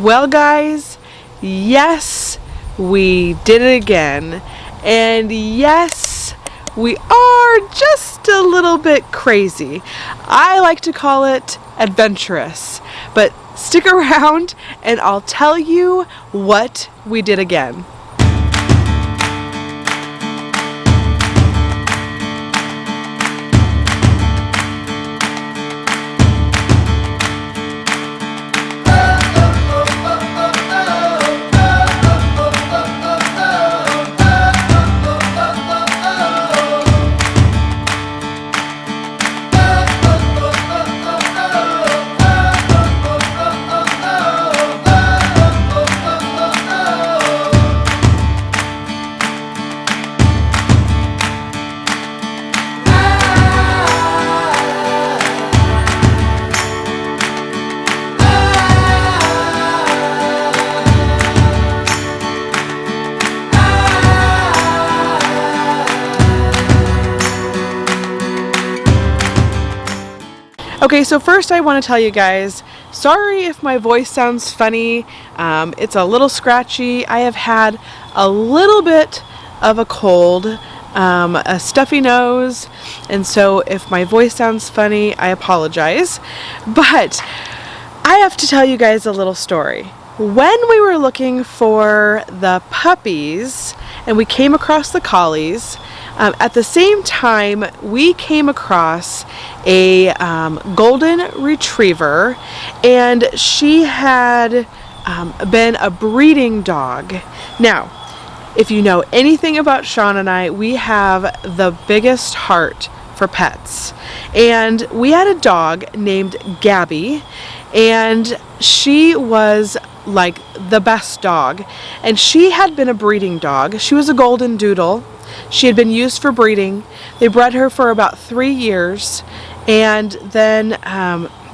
Well guys, yes, we did it again. And yes, we are just a little bit crazy. I like to call it adventurous. But stick around and I'll tell you what we did again. Okay, so first I want to tell you guys, sorry if my voice sounds funny. It's a little scratchy. I have had a little bit of a cold, a stuffy nose, and so if my voice sounds funny, I apologize. But I have to tell you guys a little story. When we were looking for the puppies and we came across the collies, at the same time we came across a golden retriever, and she had been a breeding dog. Now, if you know anything about Sean and I, we have the biggest heart for pets. And we had a dog named Gabby, and she was like the best dog. And she had been a breeding dog. She was a golden doodle. She had been used for breeding. They bred her for about 3 years, and then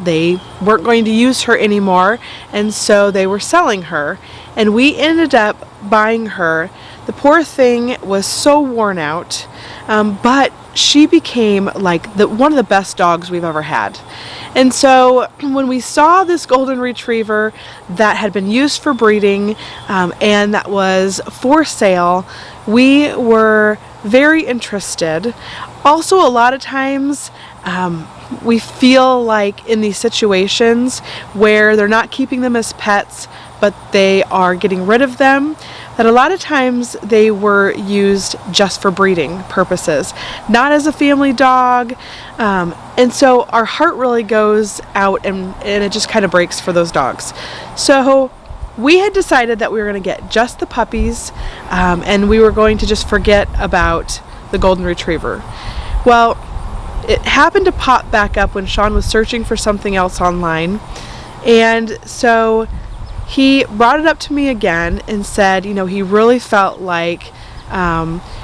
they weren't going to use her anymore, and so they were selling her, and we ended up buying her. The poor thing was so worn out, but she became like one of the best dogs we've ever had. And so when we saw this golden retriever that had been used for breeding and that was for sale, we were very interested. Also, a lot of times we feel like in these situations where they're not keeping them as pets, but they are getting rid of them, that a lot of times they were used just for breeding purposes, not as a family dog. And so our heart really goes out, and it just kind of breaks for those dogs. So we had decided that we were going to get just the puppies, and we were going to just forget about the golden retriever. Well, it happened to pop back up when Sean was searching for something else online, and so he brought it up to me again and said, you know, he really felt like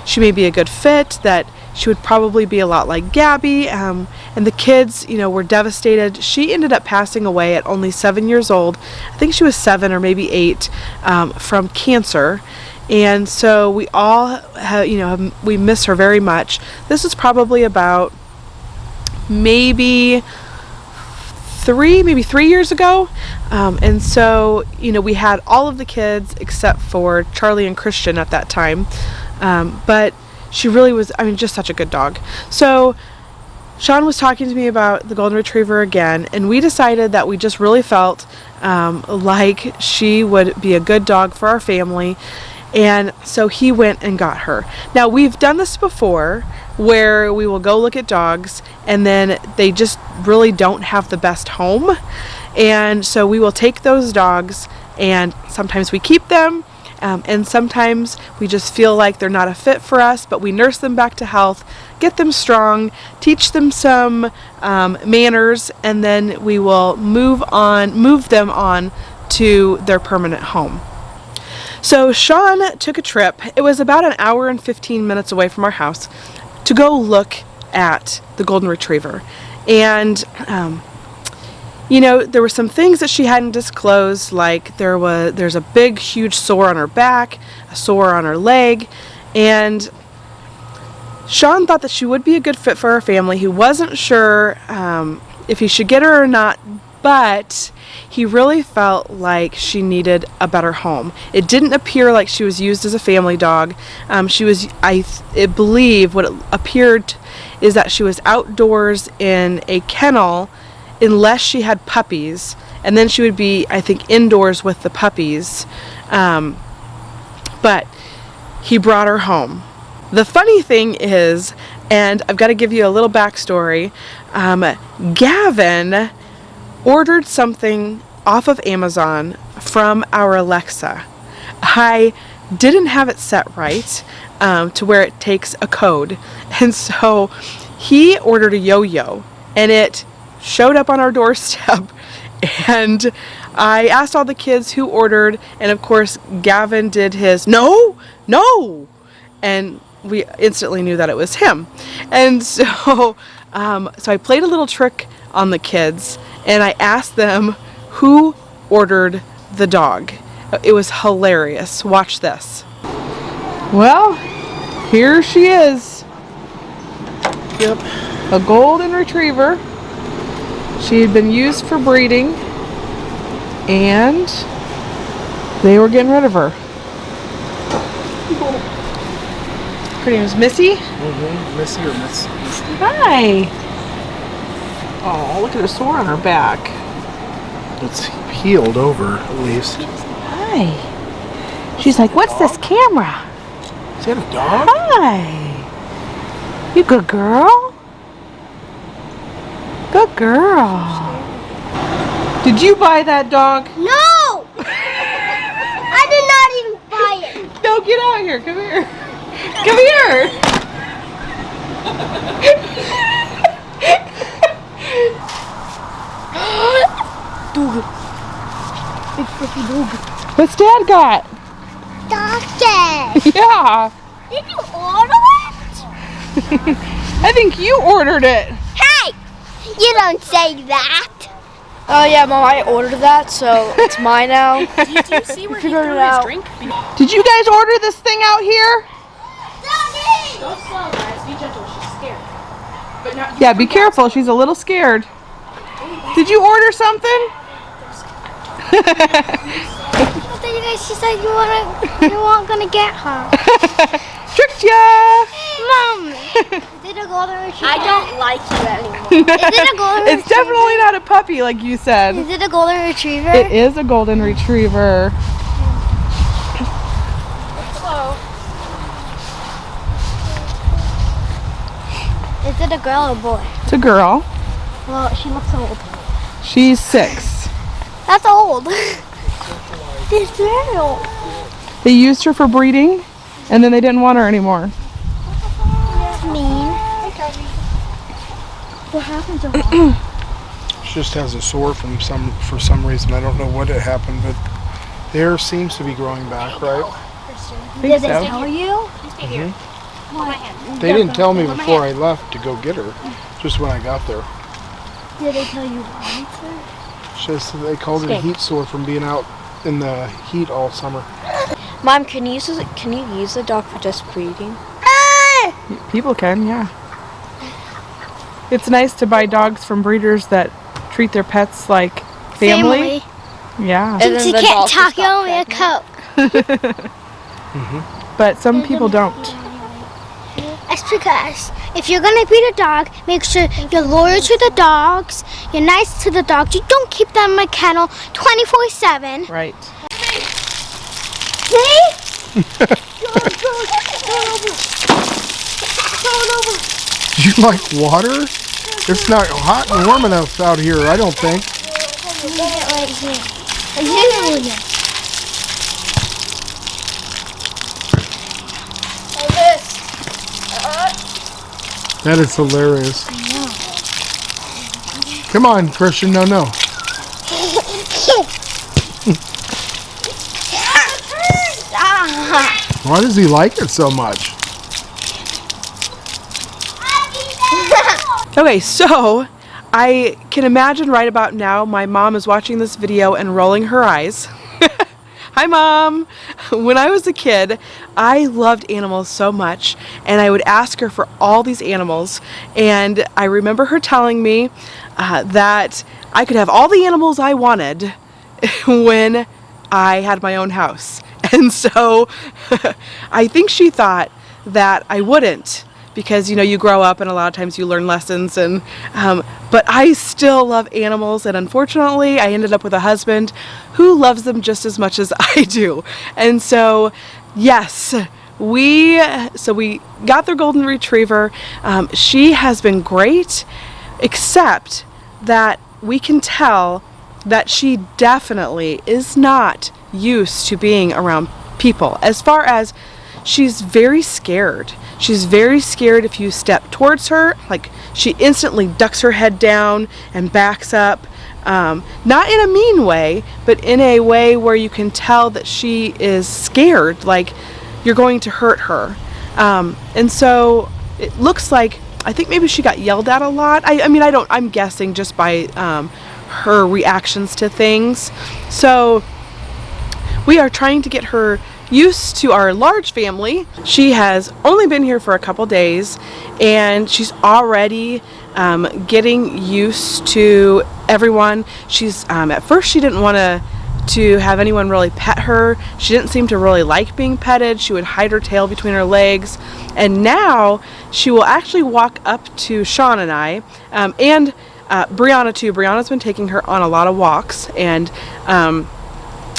she may be a good fit, that she would probably be a lot like Gabby, and the kids, you know, were devastated. She ended up passing away at only 7 years old. I think she was 7 or maybe 8, from cancer. And so we all have, we miss her very much. This was probably about maybe 3 years ago. And so, we had all of the kids except for Charlie and Christian at that time. But she really was, just such a good dog. So Sean was talking to me about the golden retriever again, and we decided that we just really felt like she would be a good dog for our family. And so he went and got her. Now, we've done this before where we will go look at dogs and then they just really don't have the best home. And so we will take those dogs, and sometimes we keep them, and sometimes we just feel like they're not a fit for us, but we nurse them back to health, get them strong, teach them some manners, and then we will move them on to their permanent home. So Sean took a trip. It was about an hour and 15 minutes away from our house to go look at the golden retriever. And there were some things that she hadn't disclosed, like there's a big, huge sore on her back, a sore on her leg, and Sean thought that she would be a good fit for our family. He wasn't sure if he should get her or not, but he really felt like she needed a better home. It didn't appear like she was used as a family dog. I believe what it appeared is that she was outdoors in a kennel unless she had puppies, and then she would be, I think, indoors with the puppies. But he brought her home. The funny thing is, and I've got to give you a little backstory, Gavin ordered something off of Amazon from our Alexa. I didn't have it set right to where it takes a code, and so he ordered a yo-yo, and it showed up on our doorstep, and I asked all the kids who ordered, and of course Gavin did his no, and we instantly knew that it was him. And so I played a little trick on the kids, and I asked them who ordered the dog. It was hilarious. Watch this. Well, here she is. Yep. A golden retriever. She had been used for breeding, and they were getting rid of her. Her name is Missy? Mm-hmm. Missy or Miss? Hi. Oh, look at her sore on her back. It's healed over, at least. Hi. She's like, what's this camera? Is that a dog? Hi. You good girl? Good girl. Did you buy that dog? No! I did not even buy it. No, get out here. Come here. Come here. Dog. Big fluffy dog. What's Dad got? Doggy. Yeah. Did you order it? I think you ordered it. Hey! You don't say that. Oh yeah, Mom, I ordered that, so it's mine now. Do you see where he Figured threw it out. his drink? Did you guys order this thing out here? Doggy! Go slow, guys. Be gentle. She's scared. But not. Yeah, be careful. She's a little scared. Did you order something? I thought you guys, she said you weren't gonna get her. Tricked ya! Mom! Is it a golden retriever? I don't like you anymore. Is it a golden It's retriever? definitely not a puppy like you said. Is it a golden retriever? It is a golden retriever. Slow. Is it a girl or a boy? It's a girl. Well, she looks old. She's 6. That's old. It's very old. They used her for breeding, and then they didn't want her anymore. That's mean. What happened to her? She just has a sore for some reason. I don't know what it happened, but the hair seems to be growing back, right? I think Did they so. tell you? They didn't tell me before I left to go get her, just when I got there. Did they tell you why? Just they called it a heat sore from being out in the heat all summer. Mom, can you use the dog for just breeding? People can, yeah. It's nice to buy dogs from breeders that treat their pets like family. Yeah. And then She the can't dog talk, just you got owe me a pregnant. Coke. But some people don't. That's because if you're gonna breed a dog, make sure you're loyal to the dogs, you're nice to the dogs, you don't keep them in a kennel 24/7. Right. See? Do you like water? It's not hot and warm enough out here, I don't think. Leave it right here. Leave it. That is hilarious. Come on, Christian, no. Why does he like it so much? Okay, so I can imagine right about now my mom is watching this video and rolling her eyes. Hi, Mom. When I was a kid, I loved animals so much, and I would ask her for all these animals, and I remember her telling me that I could have all the animals I wanted when I had my own house. And so I think she thought that I wouldn't, because you know, you grow up and a lot of times you learn lessons, and but I still love animals, and unfortunately I ended up with a husband who loves them just as much as I do. And so yes, we got their golden retriever. She has been great, except that we can tell that she definitely is not used to being around people. As far as, she's very scared. She's very scared if you step towards her. Like, she instantly ducks her head down and backs up. Not in a mean way, but in a way where you can tell that she is scared, like you're going to hurt her. And so it looks like, I think maybe she got yelled at a lot. I mean, I'm guessing just by her reactions to things. So we are trying to get her used to our large family. She has only been here for a couple days, and she's already getting used to everyone. She's at first she didn't want to have anyone really pet her. She didn't seem to really like being petted. She would hide her tail between her legs, and now she will actually walk up to Sean and I, and Brianna too. Brianna's been taking her on a lot of walks, and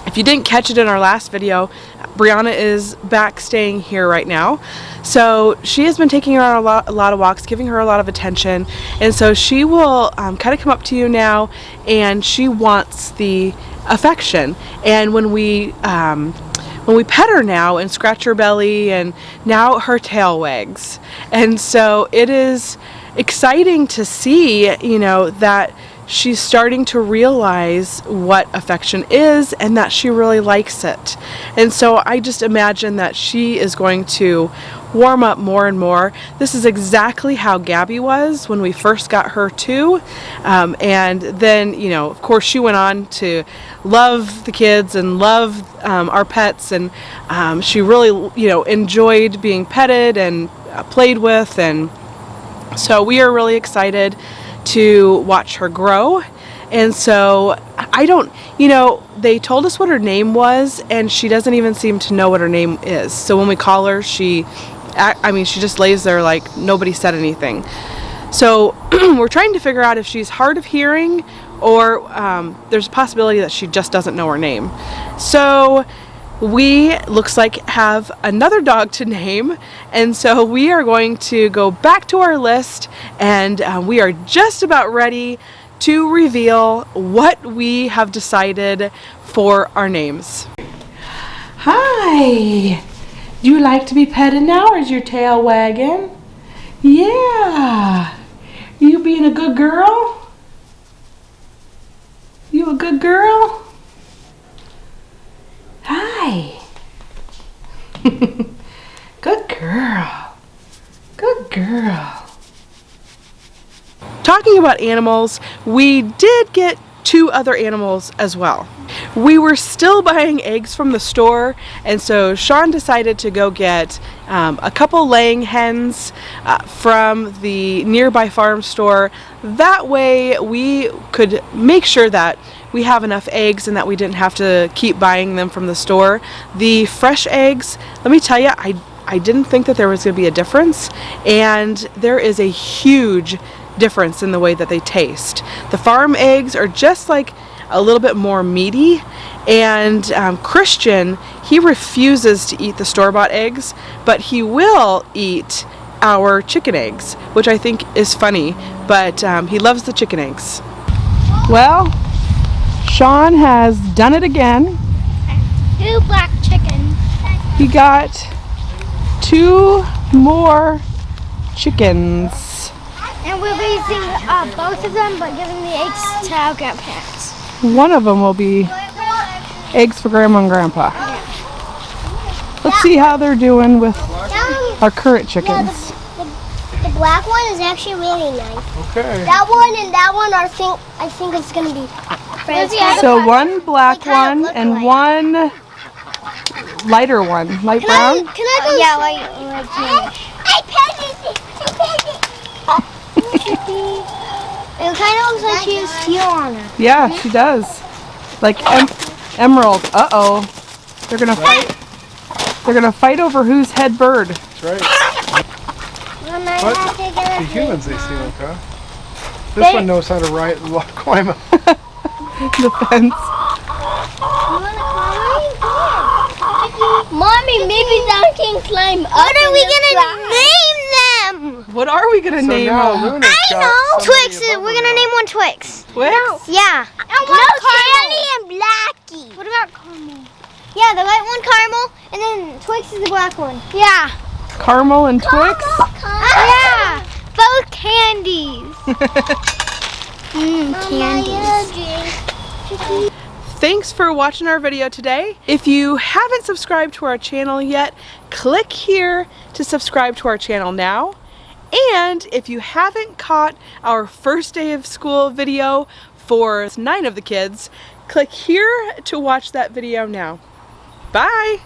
if you didn't catch it in our last video, Brianna is back staying here right now. So she has been taking her on a lot of walks, giving her a lot of attention, and so she will kind of come up to you now, and she wants the affection. And when we pet her now and scratch her belly, and now her tail wags, and so it is exciting to see, you know, that she's starting to realize what affection is and that she really likes it. And so I just imagine that she is going to warm up more and more. This is exactly how Gabby was when we first got her too. And then, you know, of course she went on to love the kids and love our pets, and she really, you know, enjoyed being petted and played with. And so we are really excited to watch her grow. And so I don't, you know, they told us what her name was, and she doesn't even seem to know what her name is. So when we call her, she just lays there like nobody said anything. So we're trying to figure out if she's hard of hearing, or there's a possibility that she just doesn't know her name. So we, looks like, have another dog to name, and so we are going to go back to our list, and we are just about ready to reveal what we have decided for our names. Hi! Do you like to be petted now, or is your tail wagging? Yeah! You being a good girl? You a good girl? Hi. Good girl. Good girl. Talking about animals, we did get 2 other animals as well. We were still buying eggs from the store, and so Sean decided to go get a couple laying hens from the nearby farm store. That way we could make sure that we have enough eggs and that we didn't have to keep buying them from the store. The fresh eggs, let me tell you, I didn't think that there was going to be a difference, and there is a huge difference in the way that they taste. The farm eggs are just like a little bit more meaty, and Christian, he refuses to eat the store-bought eggs, but he will eat our chicken eggs, which I think is funny, but he loves the chicken eggs. Well, Sean has done it again. 2 black chickens. He got 2 more chickens. And we're raising both of them, but giving the eggs to our grandparents. One of them will be eggs for Grandma and Grandpa. Let's see how they're doing with our current chickens. The black one is actually really nice. Okay. That one and that one I think it's gonna be friends. So one black one and one lighter one, light brown. Can I go? Yeah, like I petted it. It kind of looks like she has teal on her. Yeah, she does. Like emerald. Uh-oh. They're gonna fight. They're gonna fight over whose head bird. That's right. Mama, But the humans, they seem okay. This one knows how to climb up. The fence. Mommy, maybe that can climb up. What are we gonna name them? What are we gonna name now them? Luna's got somebody Twix. above We're her gonna now. name one Twix. Twix? Yeah. And one Candy and Blackie. What about Caramel? Yeah, the white one Caramel, and then Twix is the black one. Yeah. Caramel and Twix? Yeah. Both candies. Candies. Thanks for watching our video today. If you haven't subscribed to our channel yet, click here to subscribe to our channel now. And if you haven't caught our first day of school video for 9 of the kids, click here to watch that video now. Bye!